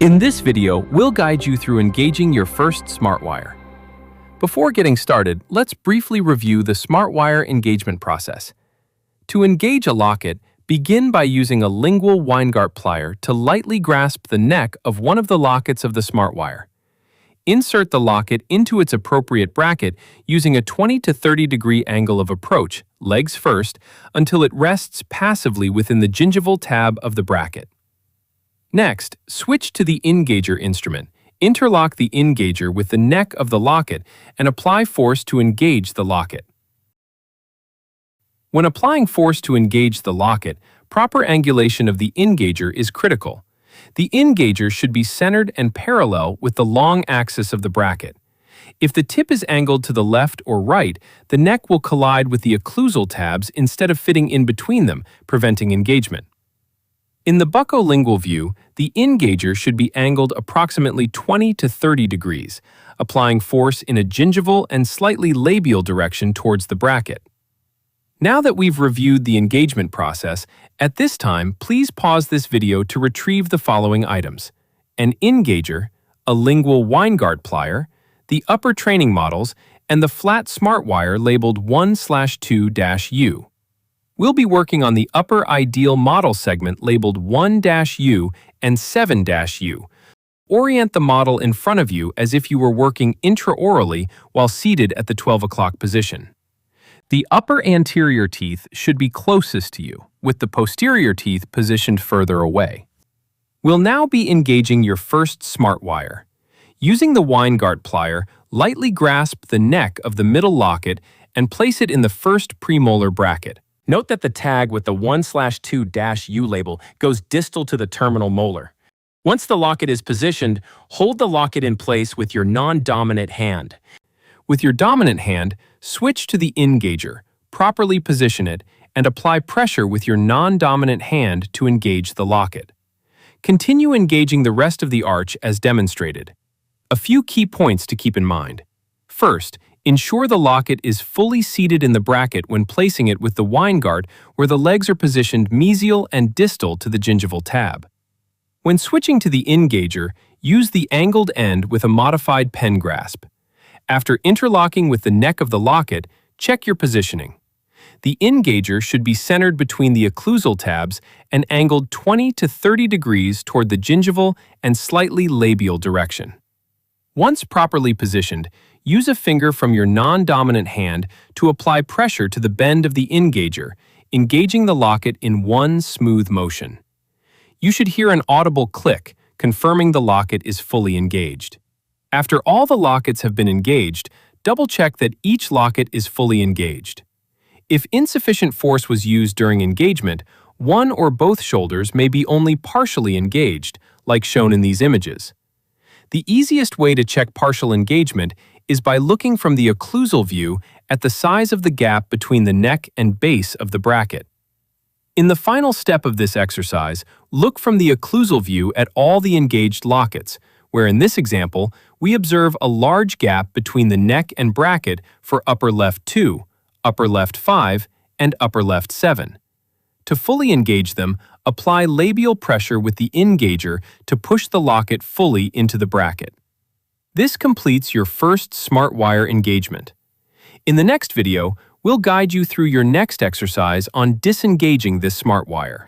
In this video, we'll guide you through engaging your first Smartwire. Before getting started, let's briefly review the Smartwire engagement process. To engage a locket, begin by using a lingual Weingart plier to lightly grasp the neck of one of the lockets of the Smartwire. Insert the locket into its appropriate bracket using a 20 to 30 degree angle of approach, legs first, until it rests passively within the gingival tab of the bracket. Next, switch to the engager instrument. Interlock the engager with the neck of the locket and apply force to engage the locket. When applying force to engage the locket, proper angulation of the engager is critical. The engager should be centered and parallel with the long axis of the bracket. If the tip is angled to the left or right, the neck will collide with the occlusal tabs instead of fitting in between them, preventing engagement. In the buccolingual view, the engager should be angled approximately 20 to 30 degrees, applying force in a gingival and slightly labial direction towards the bracket. Now that we've reviewed the engagement process, at this time, please pause this video to retrieve the following items: an engager, a lingual Weingart plier, the upper training models, and the flat Smartwire labeled 1/2-U. We'll be working on the upper ideal model segment labeled 1-U and 7-U. Orient the model in front of you as if you were working intraorally while seated at the 12 o'clock position. The upper anterior teeth should be closest to you, with the posterior teeth positioned further away. We'll now be engaging your first Smartwire. Using the Weingart plier, lightly grasp the neck of the middle locket and place it in the first premolar bracket. Note that the tag with the 1/2-U label goes distal to the terminal molar. Once the locket is positioned, hold the locket in place with your non-dominant hand. With your dominant hand, switch to the engager, properly position it, and apply pressure with your non-dominant hand to engage the locket. Continue engaging the rest of the arch as demonstrated. A few key points to keep in mind. First, ensure the locket is fully seated in the bracket when placing it with the Weingart, where the legs are positioned mesial and distal to the gingival tab. When switching to the engager, use the angled end with a modified pen grasp. After interlocking with the neck of the locket, check your positioning. The engager should be centered between the occlusal tabs and angled 20 to 30 degrees toward the gingival and slightly labial direction. Once properly positioned, use a finger from your non-dominant hand to apply pressure to the bend of the engager, engaging the locket in one smooth motion. You should hear an audible click, confirming the locket is fully engaged. After all the lockets have been engaged, double-check that each locket is fully engaged. If insufficient force was used during engagement, one or both shoulders may be only partially engaged, like shown in these images. The easiest way to check partial engagement is by looking from the occlusal view at the size of the gap between the neck and base of the bracket. In the final step of this exercise, look from the occlusal view at all the engaged lockets, where in this example, we observe a large gap between the neck and bracket for upper left 2, upper left 5, and upper left 7. To fully engage them, apply labial pressure with the engager to push the locket fully into the bracket. This completes your first Smartwire engagement. In the next video, we'll guide you through your next exercise on disengaging this Smartwire.